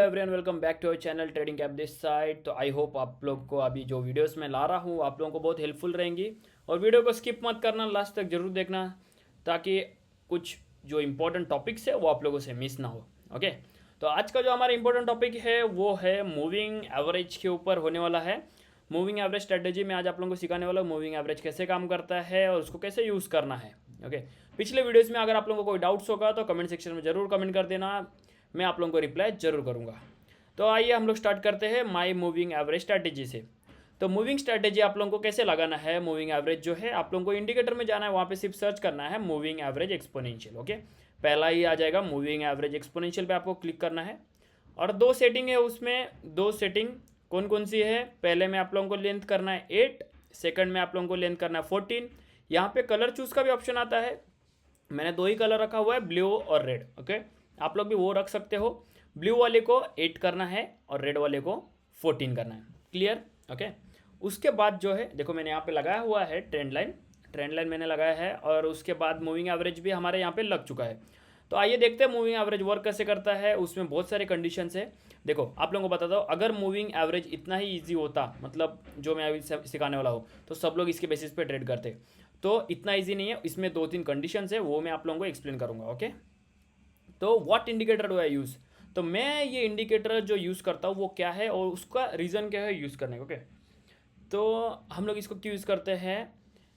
Everyone welcome back to our channel trading cap this side. तो I hope आप लोग को अभी जो वीडियोस मैं ला रहा हूँ आप लोगों को बहुत हेल्पफुल रहेंगी और वीडियो को स्किप मत करना, लास्ट तक जरूर देखना ताकि कुछ जो इंपॉर्टेंट टॉपिक्स है वो आप लोगों से मिस ना हो। ओके, तो आज का जो हमारा इंपॉर्टेंट टॉपिक है वो है मूविंग एवरेज के ऊपर होने वाला है। मूविंग एवरेज स्ट्रेटेजी में आज आप लोगों को सिखाने वाला हूँ मूविंग एवरेज कैसे काम करता है और उसको कैसे यूज़ करना है। ओके, पिछले वीडियोज़ में अगर आप लोगों को कोई डाउट्स होगा तो कमेंट सेक्शन में ज़रूर कमेंट कर देना, मैं आप लोगों को रिप्लाई जरूर करूँगा। तो आइए हम लोग स्टार्ट करते हैं माई मूविंग एवरेज स्ट्रैटेजी से। तो मूविंग स्ट्रैटेजी आप लोगों को कैसे लगाना है, मूविंग एवरेज जो है आप लोगों को इंडिकेटर में जाना है, वहाँ पे सिर्फ सर्च करना है मूविंग एवरेज एक्सपोनेंशियल। ओके, पहला ही आ जाएगा मूविंग एवरेज एक्सपोनेंशियल पे आपको क्लिक करना है और दो सेटिंग है उसमें। दो सेटिंग कौन कौन सी है, पहले में आप लोगों को लेंथ करना है 8, सेकंड में आप लोगों को लेंथ करना है 14। यहाँ पे कलर चूज़ का भी ऑप्शन आता है, मैंने दो ही कलर रखा हुआ है, ब्लू और रेड। ओके, आप लोग भी वो रख सकते हो। ब्लू वाले को 8 करना है और रेड वाले को 14 करना है। क्लियर? ओके, उसके बाद जो है देखो मैंने यहाँ पे लगाया हुआ है ट्रेंड लाइन मैंने लगाया है और उसके बाद मूविंग एवरेज भी हमारे यहाँ पे लग चुका है। तो आइए देखते हैं मूविंग एवरेज वर्क कैसे करता है। उसमें बहुत सारे कंडीशंस है। देखो आप लोगों को बताता हूँ, अगर मूविंग एवरेज इतना ही ईजी होता, मतलब जो मैं अभी सिखाने वाला हूँ, तो सब लोग इसके बेसिस पे ट्रेड करते। तो इतना ईजी नहीं है, इसमें 2-3 कंडीशंस है, वो मैं आप लोगों को एक्सप्लेन करूँगा। ओके, तो what indicator do I use, तो मैं ये इंडिकेटर जो यूज़ करता हूँ वो क्या है और उसका रीज़न क्या है यूज़ करने का। ओके, तो हम लोग इसको क्यों यूज़ करते हैं,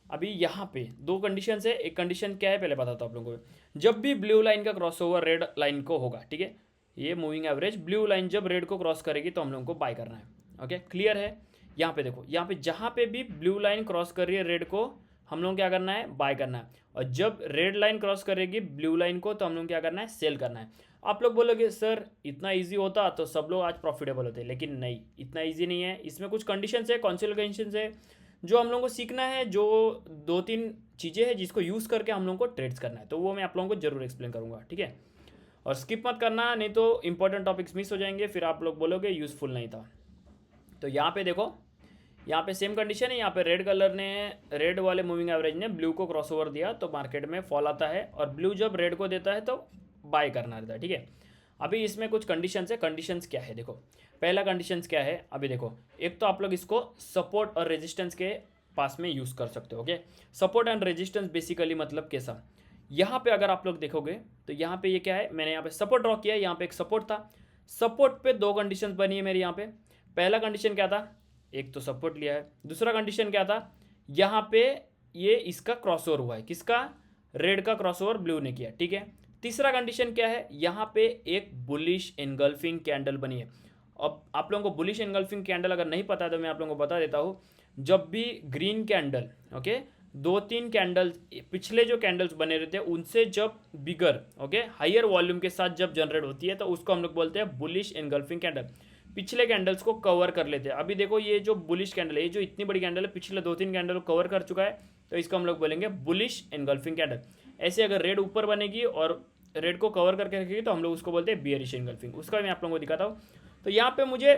अभी यहाँ पे दो कंडीशन है। एक कंडीशन क्या है पहले बताता हूँ आप लोगों को। जब भी ब्लू लाइन का क्रॉस ओवर रेड लाइन को होगा, ठीक है, ये मूविंग एवरेज ब्लू लाइन जब रेड को क्रॉस करेगी तो हम लोगों को बाय करना है। ओके, क्लियर है? यहाँ पे देखो, यहाँ पे जहाँ पे भी ब्लू लाइन क्रॉस कर रही है रेड को, हम लोग क्या करना है, बाय करना है। और जब रेड लाइन क्रॉस करेगी ब्लू लाइन को तो हम लोग क्या करना है, सेल करना है। आप लोग बोलोगे सर इतना इजी होता तो सब लोग आज प्रॉफिटेबल होते, लेकिन नहीं, इतना इजी नहीं है। इसमें कुछ कंडीशंस है, कंडीशंस है जो हम लोगों को सीखना है, जो 2-3 चीज़ें हैं जिसको यूज़ करके हम लोगों को ट्रेड्स करना है। तो वो मैं आप लोगों को जरूर एक्सप्लेन करूँगा, ठीक है। और स्किप मत करना, नहीं तो इंपॉर्टेंट टॉपिक्स मिस हो जाएंगे, फिर आप लोग बोलोगे यूज़फुल नहीं था। तो यहाँ पे देखो, यहाँ पे सेम कंडीशन है। यहाँ पे रेड कलर ने, रेड वाले मूविंग एवरेज ने ब्लू को क्रॉस ओवर दिया तो मार्केट में फॉल आता है, और ब्लू जब रेड को देता है तो बाय करना रहता है, ठीक है। अभी इसमें कुछ कंडीशंस है। कंडीशंस क्या है देखो, पहला कंडीशंस क्या है, अभी देखो, एक तो आप लोग इसको सपोर्ट और रेजिस्टेंस के पास में यूज़ कर सकते हो। Okay, support and resistance basically मतलब कैसा, यहाँ पे अगर आप लोग देखोगे तो यहाँ पे ये क्या है, मैंने यहाँ पे सपोर्ट ड्रॉ किया है, यहाँ पे एक सपोर्ट था। सपोर्ट पे दो कंडीशंस बनी है मेरी यहाँ पे। पहला कंडीशन क्या था, एक तो सपोर्ट लिया है, दूसरा कंडीशन क्या था, यहाँ पे ये इसका क्रॉसओवर हुआ है, किसका, रेड का क्रॉसओवर ब्लू ने किया, ठीक है। तीसरा कंडीशन क्या है, यहाँ पे एक बुलिश एनगल्फिंग कैंडल बनी है। अब आप लोगों को बुलिश एनगल्फिंग कैंडल अगर नहीं पता है तो मैं आप लोगों को बता देता हूँ। जब भी ग्रीन कैंडल, ओके, 2-3 कैंडल्स पिछले जो कैंडल्स बने रहते हैं उनसे जब बिगर, ओके, हायर वॉल्यूम के साथ जब जनरेट होती है तो उसको हम लोग बोलते हैं बुलिश एनगल्फिंग कैंडल। पिछले कैंडल्स को कवर कर लेते हैं। अभी देखो ये जो बुलिश कैंडल है, ये जो इतनी बड़ी कैंडल है, पिछले 2-3 कैंडल को कवर कर चुका है, तो इसको हम लोग बोलेंगे बुलिश एनगल्फिंग कैंडल। ऐसे अगर रेड ऊपर बनेगी और रेड को कवर करके रखेगी तो हम लोग उसको बोलते हैं बियरिश एनगल्फिंग। उसका मैं आप लोगों को दिखाता हूँ। तो यहाँ पे मुझे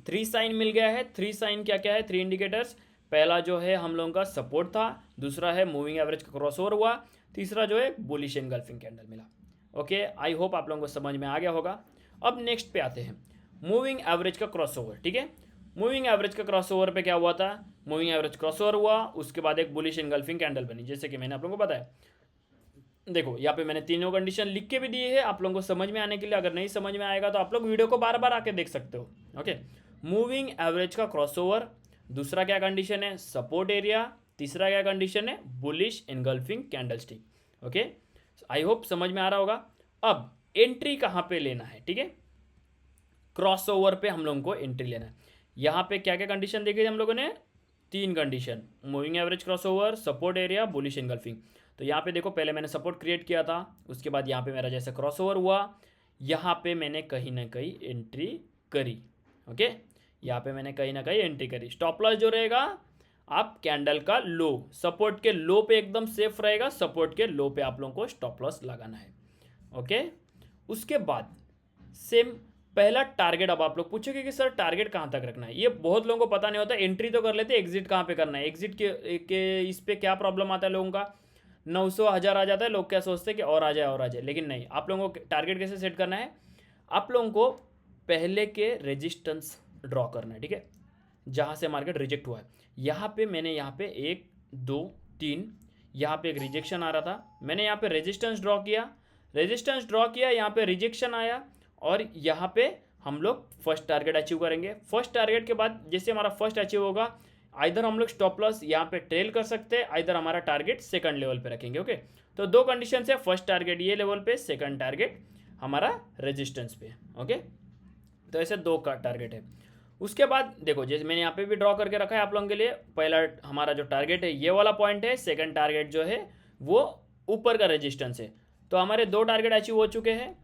3 साइन मिल गया है। 3 साइन क्या क्या है, 3 इंडिकेटर्स। पहला जो है हम लोगों का सपोर्ट था, दूसरा है मूविंग एवरेज का क्रॉसओवर हुआ, तीसरा जो है बुलिश एनगल्फिंग कैंडल मिला। ओके, आई होप आप लोगों को समझ में आ गया होगा। अब नेक्स्ट पे आते हैं, मूविंग एवरेज का क्रॉसओवर, ठीक है। मूविंग एवरेज का क्रॉसओवर पे क्या हुआ था, मूविंग एवरेज क्रॉसओवर हुआ, उसके बाद एक बुलिश एनगल्फिंग कैंडल बनी, जैसे कि मैंने आप लोगों को बताया। देखो यहाँ पे मैंने तीनों कंडीशन लिख के भी दी है आप लोगों को समझ में आने के लिए। अगर नहीं समझ में आएगा तो आप लोग वीडियो को बार बार आके देख सकते हो। ओके, मूविंग एवरेज का क्रॉसओवर, दूसरा क्या कंडीशन है, सपोर्ट एरिया, तीसरा क्या कंडीशन है, bullish engulfing candlestick. Okay, I hope समझ में आ रहा होगा। अब एंट्री कहाँ पे लेना है, ठीक है, क्रॉसओवर पे हम लोगों को एंट्री लेना है। यहाँ पे क्या क्या कंडीशन देखी थी हम लोगों ने, 3 condition, moving average crossover, support area, bullish engulfing. तो यहाँ पे देखो, पहले मैंने सपोर्ट क्रिएट किया था, उसके बाद यहाँ पे मेरा जैसे क्रॉसओवर हुआ, यहाँ पे मैंने कहीं ना कहीं एंट्री करी। ओके, यहाँ पे मैंने कहीं ना कहीं एंट्री करी। स्टॉप लॉस जो रहेगा, आप कैंडल का लो, सपोर्ट के लो पे एकदम सेफ रहेगा, सपोर्ट के लो पे आप लोगों को स्टॉप लॉस लगाना है। ओके, उसके बाद सेम पहला टारगेट। अब आप लोग पूछोगे कि सर टारगेट कहाँ तक रखना है, ये बहुत लोगों को पता नहीं होता। एंट्री तो कर लेते, एग्जिट कहाँ पे करना है, एग्जिट के इस पे क्या प्रॉब्लम आता है लोगों का, 900 1000 आ जाता है, लोग क्या सोचते हैं कि और आ जाए और आ जाए, लेकिन नहीं। आप लोगों को टारगेट कैसे सेट करना है, आप लोगों को पहले के रेजिस्टेंस ड्रॉ करना है, ठीक है, जहाँ से मार्केट रिजेक्ट हुआ है। यहाँ पे मैंने यहाँ पे 1 2 3 यहाँ पे एक रिजेक्शन आ रहा था, मैंने यहाँ पे रेजिस्टेंस ड्रॉ किया, यहाँ पे रिजेक्शन आया और यहाँ पे हम लोग फर्स्ट टारगेट अचीव करेंगे। फर्स्ट टारगेट के बाद जैसे हमारा फर्स्ट अचीव होगा, आइधर हम लोग स्टॉप लॉस यहाँ पे ट्रेल कर सकते हैं, आइधर हमारा टारगेट सेकंड लेवल पे रखेंगे। ओके, तो दो कंडीशन है, फर्स्ट टारगेट ये लेवल पे, सेकंड टारगेट हमारा रेजिस्टेंस पे। ओके, तो ऐसे दो का टारगेट है। उसके बाद देखो, जैसे मैंने यहाँ पे भी ड्रॉ करके रखा है आप लोगों के लिए, पहला हमारा जो टारगेट है ये वाला पॉइंट है, सेकंड टारगेट जो है वो ऊपर का रेजिस्टेंस है। तो हमारे दो टारगेट अचीव हो चुके हैं।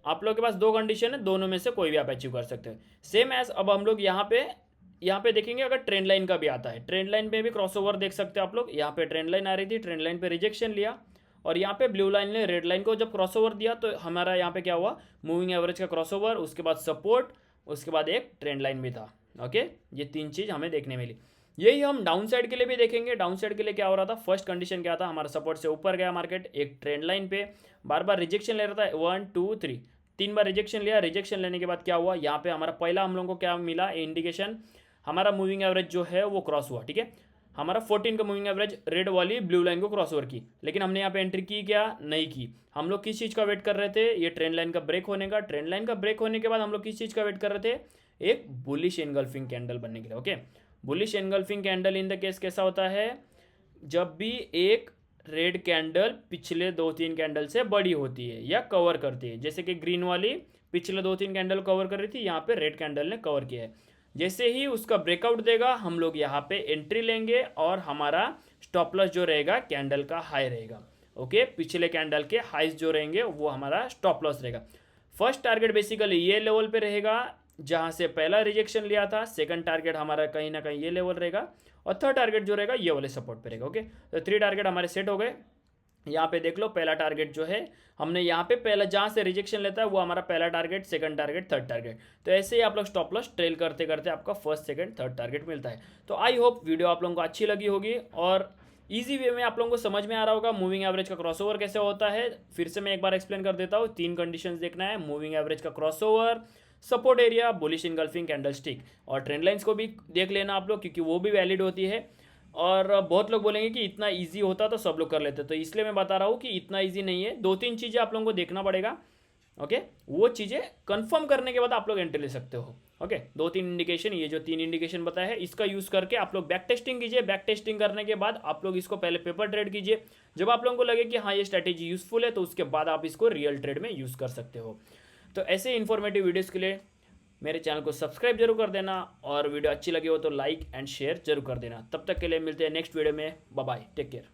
आप लोग के पास दो कंडीशन है, दोनों में से कोई भी आप अचीव कर सकते हैं। सेम एज अब हम लोग यहाँ पे देखेंगे, अगर ट्रेंड लाइन का भी आता है, ट्रेंड लाइन पे भी क्रॉसओवर देख सकते हैं आप लोग। यहाँ पे ट्रेंड लाइन आ रही थी, ट्रेंड लाइन पे रिजेक्शन लिया और यहाँ पे ब्लू लाइन ने रेड लाइन को जब क्रॉसओवर दिया तो हमारा यहाँ पे क्या हुआ, मूविंग एवरेज का क्रॉसओवर, उसके बाद सपोर्ट, उसके बाद एक ट्रेंड लाइन भी था। ओके, ये तीन चीज़ हमें देखने मिली। यही हम डाउन साइड के लिए भी देखेंगे। डाउन साइड के लिए क्या हो रहा था, फर्स्ट कंडीशन क्या था, हमारा सपोर्ट से ऊपर गया मार्केट, एक ट्रेंड लाइन पे बार बार रिजेक्शन ले रहा था, 1 2 3 तीन बार रिजेक्शन लिया। रिजेक्शन लेने के बाद क्या हुआ, यहाँ पे हमारा पहला हम लोगों को क्या मिला इंडिकेशन, हमारा मूविंग एवरेज जो है वो क्रॉस हुआ। ठीक है, हमारा 14 का मूविंग एवरेज रेड वाली ब्लू लाइन को क्रॉस ओवर की, लेकिन हमने यहाँ पे एंट्री की क्या, नहीं की। हम लोग किस चीज़ का वेट कर रहे थे, ये ट्रेंड लाइन का ब्रेक होने का। ट्रेंड लाइन का ब्रेक होने के बाद हम लोग किस चीज़ का वेट कर रहे थे, एक बुलिश एनगल्फिंग कैंडल बनने के लिए। Okay, bullish engulfing candle in the case कैसा होता है, जब भी एक रेड कैंडल पिछले 2-3 कैंडल से बड़ी होती है या कवर करती है, जैसे कि ग्रीन वाली पिछले 2-3 कैंडल कवर कर रही थी, यहाँ पे रेड कैंडल ने कवर किया है। जैसे ही उसका ब्रेकआउट देगा हम लोग यहाँ पे एंट्री लेंगे और हमारा स्टॉप लॉस जो रहेगा कैंडल का हाई रहेगा। ओके, पिछले कैंडल के हाइज जो रहेंगे वो हमारा स्टॉप लॉस रहेगा। फर्स्ट टारगेट बेसिकली ये लेवल पे रहेगा जहाँ से पहला रिजेक्शन लिया था। सेकंड टारगेट हमारा कहीं ना कहीं ये लेवल रहेगा और थर्ड टारगेट जो रहेगा ये वाले सपोर्ट पे रहेगा। ओके, तो 3 टारगेट हमारे सेट हो गए। यहाँ पे देख लो, पहला टारगेट जो है हमने यहाँ पे पहला जहाँ से रिजेक्शन लेता है वो हमारा पहला target, second target, third target. तो ऐसे ही आप लोग स्टॉप लॉस ट्रेल करते करते आपका फर्स्ट सेकंड थर्ड टारगेट मिलता है। तो आई होप वीडियो आप लोगों को अच्छी लगी होगी और ईजी वे में आप लोगों को समझ में आ रहा होगा मूविंग एवरेज का क्रॉसओवर कैसे होता है। फिर से मैं एक बार एक्सप्लेन कर देता हूँ। 3 कंडीशंस देखना है, मूविंग एवरेज का crossover, support area, bullish engulfing candle stick, और ट्रेंड लाइंस को भी देख लेना आप लोग क्योंकि वो भी वैलिड होती है। और बहुत लोग बोलेंगे कि इतना इजी होता तो सब लोग कर लेते, तो इसलिए मैं बता रहा हूँ कि इतना इजी नहीं है। 2-3 चीज़ें आप लोगों को देखना पड़ेगा। ओके, वो चीज़ें कंफर्म करने के बाद आप लोग एंट्री ले सकते हो। ओके, 2-3 इंडिकेशन, ये जो 3 इंडिकेशन बताया है इसका यूज़ करके आप लोग बैक टेस्टिंग कीजिए। बैक टेस्टिंग करने के बाद आप लोग इसको पहले पेपर ट्रेड कीजिए। जब आप लोगों को लगे कि हाँ ये स्ट्रैटेजी यूज़फुल है तो उसके बाद आप इसको रियल ट्रेड में यूज़ कर सकते हो। तो ऐसे इन्फॉर्मेटिव वीडियोज़ के लिए मेरे चैनल को सब्सक्राइब जरूर कर देना और वीडियो अच्छी लगी हो तो लाइक एंड शेयर जरूर कर देना। तब तक के लिए मिलते हैं नेक्स्ट वीडियो में। Bye bye, take care.